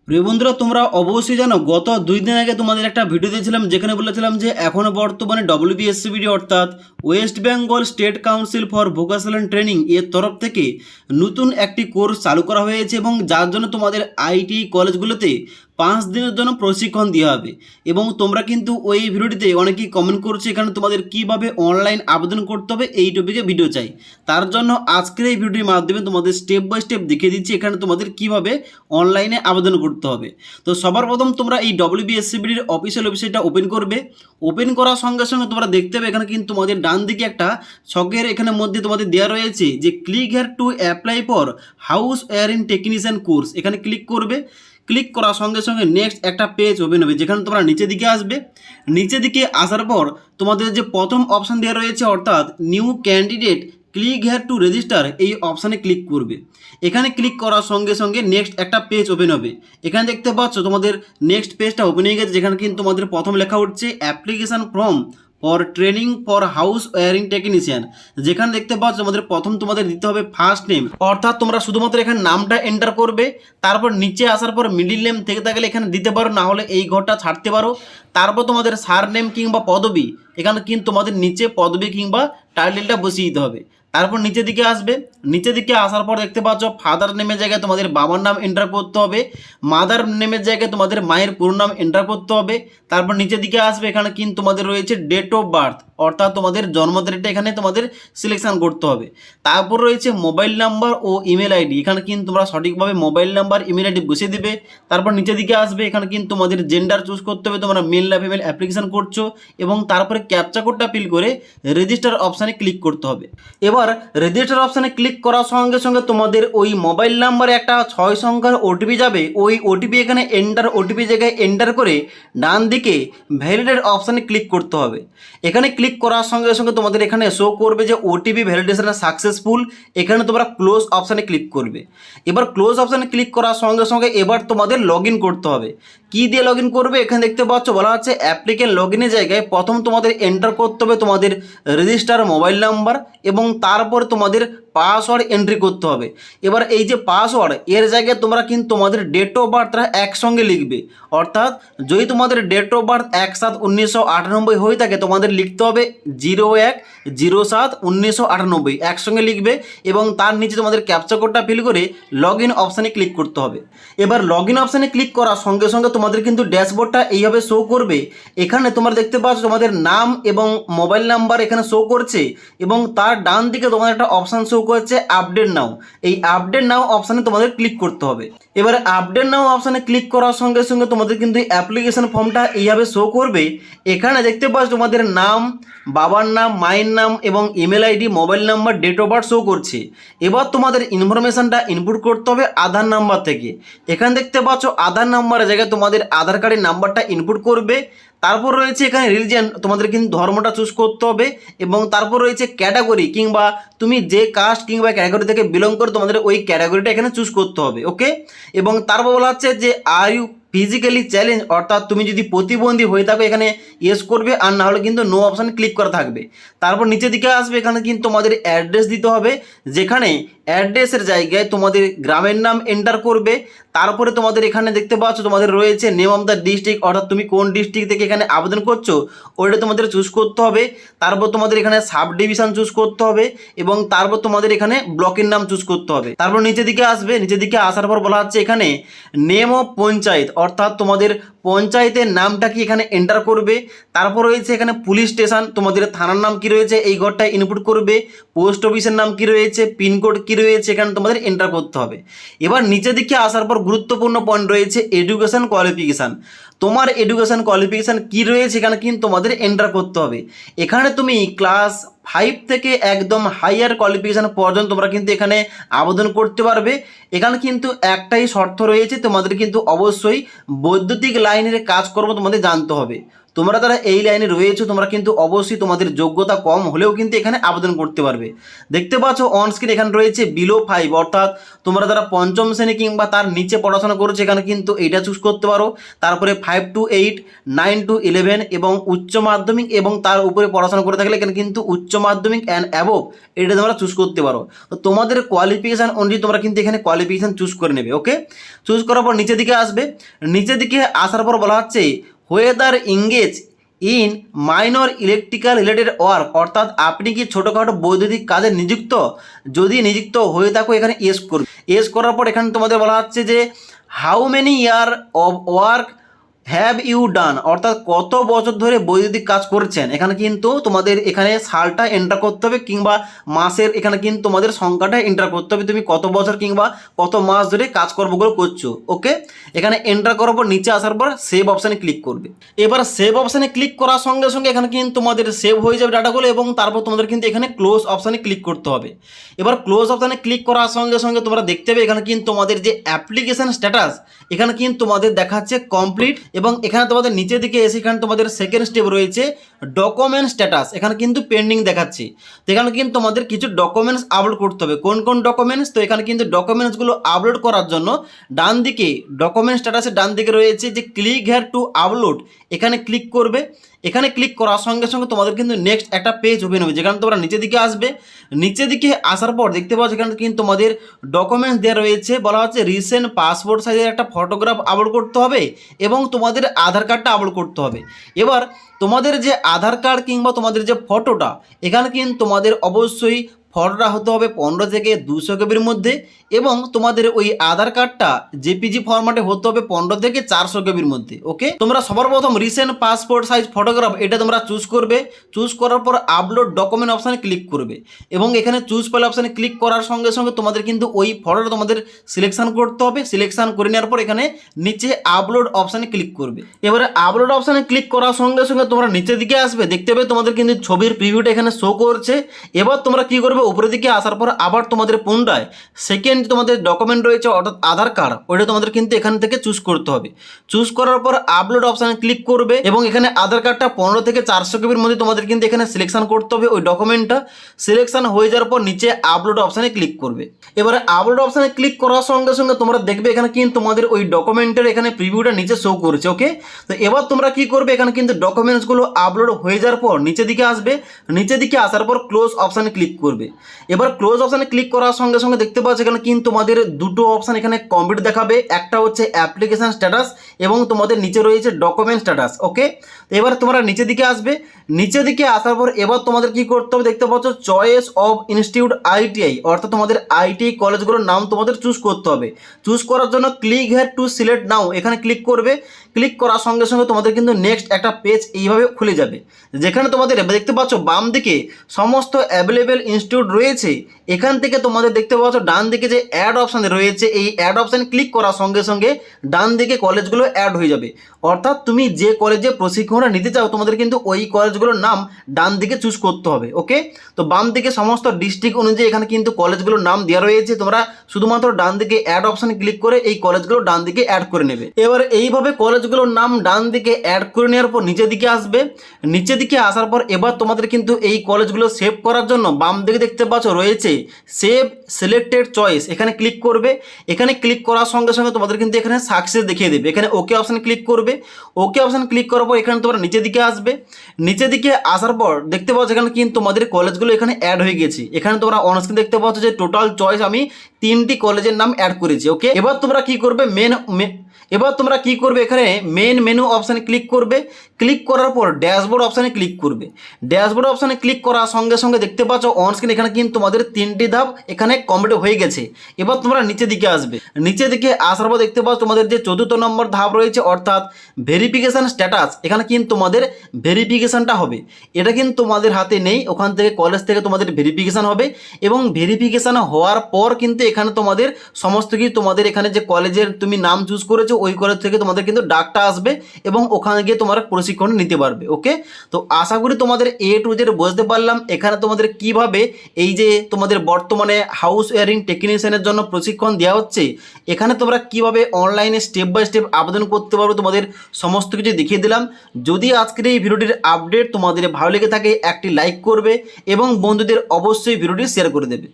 প্রিয় বন্ধুরা, তোমরা অবশ্যই জানো গত 2 দিন আগে তোমাদের একটা ভিডিও দিয়েছিলাম যেখানে বলেছিলাম যে এখনও বর্তমানে WBSCBD অর্থাৎ West Bengal state council for vocational training এর তরফ থেকে নতুন একটি কোর্স চালু করা হয়েছে এবং যার জন্য তোমাদের আইটি কলেজগুলোতে 5 দিনের জন্য প্রশিক্ষণ দেওয়া হবে। এবং তোমরা কিন্তু ওই ভিডিওটিতে অনেকেই কমেন্ট করছো এখানে তোমাদের কিভাবে অনলাইন আবেদন করতে হবে এই টপিকে ভিডিও চাই। তার জন্য আজকের এই ভিডিওর মাধ্যমে তোমাদের স্টেপ বাই স্টেপ দেখিয়ে দিচ্ছি এখানে তোমাদের কিভাবে অনলাইনে আবেদন করতে হবে। তো সবার প্রথম তোমরা এই WBSCBDর অফিসিয়াল ওয়েবসাইটটা ওপেন করবে। ওপেন করার সঙ্গে সঙ্গে তোমরা দেখতে হবে এখানে কিন্তু তোমাদের ডান দিকে একটা ছকের এখানে মধ্যে তোমাদের দেওয়া রয়েছে যে click here to apply for house wiring technician course, এখানে ক্লিক করবে। ক্লিক করার সঙ্গে সঙ্গে নেক্সট একটা পেজ ওপেন হবে যেখানে তোমরা নিচের দিকে আসবে। নিচের দিকে আসার পর তোমাদের যে প্রথম অপশান দেওয়া রয়েছে অর্থাৎ new candidate click here to register, এই অপশানে ক্লিক করবে। এখানে ক্লিক করার সঙ্গে সঙ্গে নেক্সট একটা পেজ ওপেন হবে। এখানে দেখতে পাচ্ছ তোমাদের নেক্সট পেজটা ওপেন হয়ে গেছে যেখানে কিন্তু তোমাদের প্রথম লেখা হচ্ছে application form for training for house wiring technician. যেখানে দেখতে পাচ্ছ তোমাদের দিতে হবে ফার্স্ট নেম, অর্থাৎ তোমরা শুধুমাত্র এখানে নামটা এন্টার করবে। তারপর নিচে আসার পর মিডিল নেম থেকে থাকলে এখানে দিতে পারো, না হলে এই ঘরটা ছাড়তে পারো। তারপর তোমাদের সার নেম কিংবা পদবি, এখানে কিন্তু তোমাদের নিচে পদবি কিংবা টাইটেলটা বসিয়ে দিতে হবে। তারপর নিচের দিকে আসবে। নিচের দিকে আসার পর দেখতে পাচ্ছ ফাদার নেমের জায়গায় তোমাদের বাবার নাম এন্টার করতে হবে, মাদার নেমের জায়গায় তোমাদের মায়ের পুরো নাম এন্টার করতে হবে। তারপর নিচের দিকে আসবে, এখানে কিন্তু তোমাদের রয়েছে ডেট অফ বার্থ, অর্থাৎ তোমাদের জন্ম তারিখটা এখানে তোমাদের সিলেকশন করতে হবে। তারপর রয়েছে মোবাইল নাম্বার ও ইমেল আইডি, এখানে কিন্তু তোমরা সঠিকভাবে মোবাইল নাম্বার ইমেল আইডি বসিয়ে দেবে। তারপর নিচের দিকে আসবে, এখানে কিন্তু তোমাদের জেন্ডার চুজ করতে হবে, তোমরা মেল না ফিমেল অ্যাপ্লিকেশন করছো। এবং তারপরে ক্যাপচা কোডটা ফিল করে রেজিস্টার অপশানে ক্লিক করতে হবে। এবার রেজিস্টার অপশানে ক্লিক করার সঙ্গে সঙ্গে তোমাদের ওই মোবাইল নাম্বারে একটা 6 সংখ্যার ওটিপি যাবে। ওই ওটিপি এখানে এন্টার ওটিপি জায়গায় এন্টার করে ডান দিকে ভ্যালিডেট অপশানে ক্লিক করতে হবে। এখানে ক্লিক করার সঙ্গে সঙ্গে তোমাদের এখানে শো করবে যে ওটিপি ভ্যালিডেশন সাকসেসফুল। এখানে তোমরা ক্লোজ অপশানে ক্লিক করবে। এবার ক্লোজ অপশানে ক্লিক করার সঙ্গে সঙ্গে এবার তোমাদের লগ ইন করতে হবে। কী দিয়ে লগ ইন করবে এখানে দেখতে পাচ্ছ বলা হচ্ছে অ্যাপ্লিকেন্ট লগ ইনের জায়গায় প্রথম তোমাদের এন্টার করতে হবে তোমাদের রেজিস্টার মোবাইল নাম্বার এবং তারপর তোমাদের পাসওয়ার্ড এন্ট্রি করতে হবে। এবার এই যে পাসওয়ার্ড এর জায়গায় তোমরা কিন্তু তোমাদের ডেট অফ বার্থটা একসঙ্গে লিখবে, অর্থাৎ যদি তোমাদের ডেট অফ বার্থ 1/7/1998 হয়ে থাকে তোমাদের লিখতে হবে 01/07/1998 একসঙ্গে লিখবে এবং তার নিচে তোমাদের ক্যাপচা কোডটা ফিল করে লগ ইন অপশানে ক্লিক করতে হবে। এবার লগ ইন অপশানে ক্লিক করার সঙ্গে সঙ্গে তোমাদের কিন্তু ড্যাশবোর্ডটা এইভাবে শো করবে। এখানে তোমরা দেখতে পাচ্ছ তোমাদের নাম এবং মোবাইল নাম্বার এখানে শো করছে এবং তার ডান দিকে তোমাদের একটা অপশান শো করছে আপডেট নাও। এই আপডেট নাও অপশানে তোমাদের ক্লিক করতে হবে। এবার আপডেট নাও অপশানে ক্লিক করার সঙ্গে সঙ্গে তোমাদের কিন্তু অ্যাপ্লিকেশন ফর্মটা এইভাবে শো করবে। এখানে দেখতে পাচ্ছ তোমাদের নাম, বাবার নাম, মায়ের নাম এবং email ID, mobile number, date of birth show করছে। এবার তোমাদের ইনফরমেশানটা ইনপুট করতে হবে আধার নাম্বার থেকে। এখানে দেখতে পাচ্ছ আধার নাম্বারের জায়গায় তোমাদের আধার কার্ডের নাম্বারটা ইনপুট করবে। তারপর রয়েছে এখানে রিলিজিয়ন, তোমাদের কিন্তু ধর্মটা চুজ করতে হবে এবং তারপর রয়েছে ক্যাটাগরি কিংবা তুমি যে কাস্ট কিংবা ক্যাটাগরি থেকে বিলং করো তোমাদের ওই ক্যাটাগরিটা এখানে চুজ করতে হবে। ওকে, এবং তারপর বলা হচ্ছে যে আর ইউ ফিজিক্যালি চ্যালেঞ্জ, অর্থাৎ তুমি যদি প্রতিবন্ধী হয়ে থাকো এখানে ইয়েস করবে আর না হলে কিন্তু নো অপশানে ক্লিক করা থাকবে। তারপর নিচের দিকে আসবে, এখানে কিন্তু তোমাদের অ্যাড্রেস দিতে হবে যেখানে অ্যাড্রেসের জায়গায় তোমাদের গ্রামের নাম এন্টার করবে। তারপরে তোমাদের এখানে দেখতে পাচ্ছ তোমাদের রয়েছে নেম অফ দ্য ডিস্ট্রিক্ট, অর্থাৎ তুমি কোন ডিস্ট্রিক্ট থেকে এখানে আবেদন করছো ওইটা তোমাদের চুজ করতে হবে। তারপর তোমাদের এখানে সাব ডিভিশন চুজ করতে হবে এবং তারপর তোমাদের এখানে ব্লকের নাম চুজ করতে হবে। তারপর নিচের দিকে আসবে, নিচের দিকে আসার পর বলা হচ্ছে এখানে নেম অফ পঞ্চায়েত, অর্থাৎ তোমাদের পঞ্চায়েতের নামটা কি এখানে এন্টার করবে। তারপর রয়েছে এখানে পুলিশ স্টেশন, তোমাদের থানার নাম কি রয়েছে এই ঘরটায় ইনপুট করবে। পোস্ট অফিসের নাম কি রয়েছে, পিনকোড কি রয়েছে এখানে তোমাদের এন্টার করতে হবে। এবার নিচের দিকে আসার পর গুরুত্বপূর্ণ পয়েন্ট রয়েছে এডুকেশন কোয়ালিফিকেশান। তোমার এডুকেশন কোয়ালিফিকেশান কি রয়েছে এখানে কিন্তু তোমাদের এন্টার করতে হবে। এখানে তুমি ক্লাস 5 থেকে একদম হাইয়ার কোয়ালিফিকেশান পর্যন্ত তোমরা কিন্তু এখানে আবেদন করতে পারবে। এখানে কিন্তু একটাই শর্ত রয়েছে, তোমাদের কিন্তু অবশ্যই বৈদ্যুতিক লাইনের কাজকর্ম তোমাদের জানতে হবে। তোমরা যারা এই লাইনে রয়েছো তোমরা কিন্তু অবশ্যই তোমাদের যোগ্যতা কম হলেও কিন্তু এখানে আবেদন করতে পারবে। দেখতে পাচ্ছ অন স্ক্রিন এখানে রয়েছে বিলো 5, অর্থাৎ তোমরা যারা পঞ্চম শ্রেণী কিংবা তার নিচে পড়াশোনা করেছো এখানে কিন্তু এইটা চুজ করতে পারো। তারপরে 5 to 8, 9 to 11 এবং উচ্চ মাধ্যমিক এবং তার উপরে পড়াশোনা করে থাকলে এখানে কিন্তু উচ্চ মাধ্যমিক অ্যান্ড অ্যাবভ এটা তোমরা চুজ করতে পারো। তো তোমাদের কোয়ালিফিকেশান অনুযায়ী তোমরা কিন্তু এখানে কোয়ালিফিকেশান চুজ করে নেবে। ওকে, চুজ করার পর নিচের দিকে আসবে। নিচের দিকে আসার পর বলা হচ্ছে whether engage in minor electrical related work, অর্থাৎ আপনি কি ছোটোখাটো বৈদ্যুতিক কাজে নিযুক্ত, যদি নিযুক্ত হয়ে থাকো এখানে ইয়েস করবে। ইয়েস করার পর এখানে তোমাদের বলা হচ্ছে যে how many year of work have you done, অর্থাৎ কত বছর ধরে বৈদ্যুতিক কাজ করছেন। এখানে কিন্তু তোমাদের এখানে সালটা এন্টার করতে হবে কিংবা মাসের এখানে কিন্তু তোমাদের সংখ্যাটা এন্টার করতে হবে, তুমি কত বছর কিংবা কত মাস ধরে কাজকর্মগুলো করছো। ওকে, এখানে এন্টার করার পর নিচে আসার পর সেভ অপশানে ক্লিক করবে। এবার সেভ অপশানে ক্লিক করার সঙ্গে সঙ্গে এখানে কিন্তু তোমাদের সেভ হয়ে যাবে ডাটাগুলো এবং তারপর তোমাদের কিন্তু এখানে ক্লোজ অপশানে ক্লিক করতে হবে। এবার ক্লোজ অপশানে ক্লিক করার সঙ্গে সঙ্গে তোমরা দেখতে পাবে এখানে কিন্তু তোমাদের যে অ্যাপ্লিকেশন স্ট্যাটাস এখানে কিন্তু তোমাদের দেখাচ্ছে কমপ্লিট এবং এখানে তোমাদের নিচের দিকে এসে এখানে তোমাদের সেকেন্ড স্টেপ রয়েছে ডকুমেন্ট স্ট্যাটাস, এখানে কিন্তু পেন্ডিং দেখাচ্ছে। তো এখানে কিন্তু তোমাদের কিছু ডকুমেন্টস আপলোড করতে হবে। কোন কোন ডকুমেন্টস? তো এখানে কিন্তু ডকুমেন্টসগুলো আপলোড করার জন্য ডান দিকে ডকুমেন্ট স্ট্যাটাসের ডান দিকে রয়েছে যে ক্লিক হেয়ার টু আপলোড, এখানে ক্লিক করবে। এখানে ক্লিক করার সঙ্গে সঙ্গে তোমাদের কিন্তু নেক্সট একটা পেজ ওপেন হবে যেখানে তোমরা নিচের দিকে আসবে। নিচের দিকে আসার পর দেখতে পাচ্ছ এখানে কিন্তু তোমাদের ডকুমেন্টস দেওয়া রয়েছে, বলা হচ্ছে রিসেন্ট পাসপোর্ট সাইজের একটা ফটোগ্রাফ আপলোড করতে হবে এবং তোমাদের আধার কার্ডটা আপলোড করতে হবে। এবার তোমাদের যে আধার কার্ড কিংবা তোমাদের যে ফটোটা এখানে কিন্তু তোমাদের অবশ্যই ফটোটা হতে হবে 15 থেকে 200 কেবির মধ্যে এবং তোমাদের ওই আধার কার্ডটা জেপিজি ফরম্যাটে হতে হবে 15 থেকে 400 কেবির মধ্যে। ওকে, তোমরা সবার প্রথম রিসেন্ট পাসপোর্ট সাইজ ফটোগ্রাফ এটা তোমরা চুজ করবে। চুজ করার পর আপলোড ডকুমেন্ট অপশানে ক্লিক করবে এবং এখানে চুজ ফাইল অপশানে ক্লিক করার সঙ্গে সঙ্গে তোমাদের কিন্তু ওই ফটোটা তোমাদের সিলেকশন করতে হবে। সিলেকশন করে নেওয়ার পর এখানে নিচে আপলোড অপশানে ক্লিক করবে। এবারে আপলোড অপশানে ক্লিক করার সঙ্গে সঙ্গে তোমরা নিচের দিকে আসবে, দেখতে পাবে তোমাদের কিন্তু ছবির প্রিভিউটা এখানে শো করছে। এবার তোমরা কি করবে, উপরের দিকে আসার পর আবার তোমাদের পুনরায় সেকেন্ড তোমাদের ডকুমেন্ট রয়েছে অর্থাৎ আধার কার্ড, ওইটা তোমাদের কিন্তু এখান থেকে চুজ করতে হবে। চুজ করার পর আপলোড অপশানে ক্লিক করবে এবং এখানে আধার কার্ডটা 15 থেকে 400 কেবির মধ্যে তোমাদের কিন্তু এখানে সিলেকশন করতে হবে ওই ডকুমেন্টটা। সিলেকশন হয়ে যাওয়ার পর নিচে আপলোড অপশানে ক্লিক করবে। এবারে আপলোড অপশানে ক্লিক করার সঙ্গে সঙ্গে তোমরা দেখবে এখানে কিন্তু তোমাদের ওই ডকুমেন্টের এখানে প্রিভিউটা নিচে শো করছে। ওকে, তো এবার তোমরা কি করবে, এখানে কিন্তু ডকুমেন্টসগুলো আপলোড হয়ে যাওয়ার পর নিচের দিকে আসবে। নিচের দিকে আসার পর ক্লোজ অপশানে ক্লিক করবে। এবার ক্লোজ অপশানে ক্লিক করার সঙ্গে সঙ্গে দেখতে পাচ্ছ এখানে কিন্তু তোমাদের দুটো অপশান এখানে কমপ্লিট দেখাবে, একটা হচ্ছে অ্যাপ্লিকেশন স্ট্যাটাস এবং তোমাদের নিচে রয়েছে ডকুমেন্ট স্ট্যাটাস। ওকে, এবার তোমরা নিচের দিকে আসবে। নিচের দিকে আসার পর এবার তোমাদের কি করতে হবে, দেখতে পাচ্ছ চয়েস অফ ইনস্টিটিউট আইটিআই, অর্থাৎ তোমাদের আইটিআই কলেজগুলোর নাম তোমাদের চুজ করতে হবে। চুজ করার জন্য ক্লিক হেয়ার টু সিলেক্ট নাও এখানে ক্লিক করবে। ক্লিক করার সঙ্গে সঙ্গে তোমাদের কিন্তু নেক্সট একটা পেজ এইভাবে খুলে যাবে যেখানে তোমাদের দেখতে পাচ্ছ বাম দিকে সমস্ত অ্যাভেলেবেল ইনস্টিটিউট রয়েছে। এখান থেকে তোমাদের দেখতে পাচ্ছ ডান দিকে যে অ্যাড অপশান রয়েছে এই অ্যাড অপশানে ক্লিক করার সঙ্গে সঙ্গে ডান দিকে কলেজগুলো অ্যাড হয়ে যাবে। অর্থাৎ তুমি যে কলেজে প্রশিক্ষণটা নিতে চাও তোমাদের কিন্তু ওই কলেজগুলোর নাম ডান দিকে চুজ করতে হবে। ওকে, তো বাম দিকে সমস্ত ডিস্ট্রিক্ট অনুযায়ী এখানে কিন্তু কলেজগুলোর নাম দেওয়া রয়েছে। তোমরা শুধুমাত্র ডান দিকে অ্যাড অপশানে ক্লিক করে এই কলেজগুলো ডান দিকে অ্যাড করে নেবে। এবার এইভাবে কলেজগুলোর নাম ডান দিকে অ্যাড করে নেওয়ার পর নিচের দিকে আসবে। নিচের দিকে আসার পর এবার তোমাদের কিন্তু এই কলেজগুলো সেভ করার জন্য বাম দিকে দেখতে পাচ্ছ রয়েছে সেভ সিলেক্টেড চয়েস, এখানে ক্লিক করবে। এখানে ক্লিক করার সঙ্গে সঙ্গে তোমাদের কিন্তু এখানে সাকসেস দেখিয়ে দেবে। এখানে ওকে অপশানে ক্লিক করবে। ওকে অপশানে ক্লিক করার পর এখানে তোমরা নিচের দিকে আসবে। নিচের দিকে আসার পর দেখতে পাচ্ছ এখানে কিন্তু তোমাদের কলেজগুলো এখানে অ্যাড হয়ে গেছে। এখানে তোমরা অনস্ক্রিন দেখতে পাচ্ছ যে টোটাল চয়েস আমি 3টি কলেজের নাম অ্যাড করেছি। ওকে, এবার তোমরা কি করবে, এখানে মেন মেনু অপশানে ক্লিক করবে। ক্লিক করার পর ড্যাশবোর্ড অপশানে ক্লিক করবে। ড্যাশবোর্ড অপশানে ক্লিক করার সঙ্গে সঙ্গে দেখতে পাচ্ছ অন স্ক্রিন এখানে কিন্তু তোমাদের 3টি ধাপ এখানে কমপ্লিট হয়ে গেছে। এবার তোমরা নিচের দিকে আসবে। নিচের দিকে আসার পর দেখতে পাচ্ছ তোমাদের যে 4র্থ নম্বর ধাপ রয়েছে অর্থাৎ ভেরিফিকেশান স্ট্যাটাস, এখানে কিন্তু তোমাদের ভেরিফিকেশানটা হবে। এটা কিন্তু তোমাদের হাতে নেই, ওখান থেকে কলেজ থেকে তোমাদের ভেরিফিকেশান হবে এবং ভেরিফিকেশান হওয়ার পর কিন্তু এখানে তোমাদের সমস্ত কিছু তোমাদের এখানে যে কলেজের তুমি নাম চুজ করেছো ওই কলেজ থেকে তোমাদের কিন্তু ডাকটা আসবে এবং ওখানে গিয়ে তোমরা প্রশিক্ষণ নিতে পারবে। ওকে, তো আশা করি তোমাদের এ টু জেড বুঝতে পারলাম এখানে তোমাদের কিভাবে এই যে তোমাদের বর্তমানে হাউস ওয়ারিং টেকনিশিয়ানের জন্য প্রশিক্ষণ দেওয়া হচ্ছে, এখানে তোমরা কিভাবে অনলাইনে স্টেপ বাই স্টেপ আবেদন করতে পারবে তোমাদের সমস্ত কিছু দেখিয়ে দিলাম। যদি আজকের এই ভিডিওটির আপডেট তোমাদের ভালো লেগে থাকে একটি লাইক করবে এবং বন্ধুদের অবশ্যই ভিডিওটি শেয়ার করে দেবে।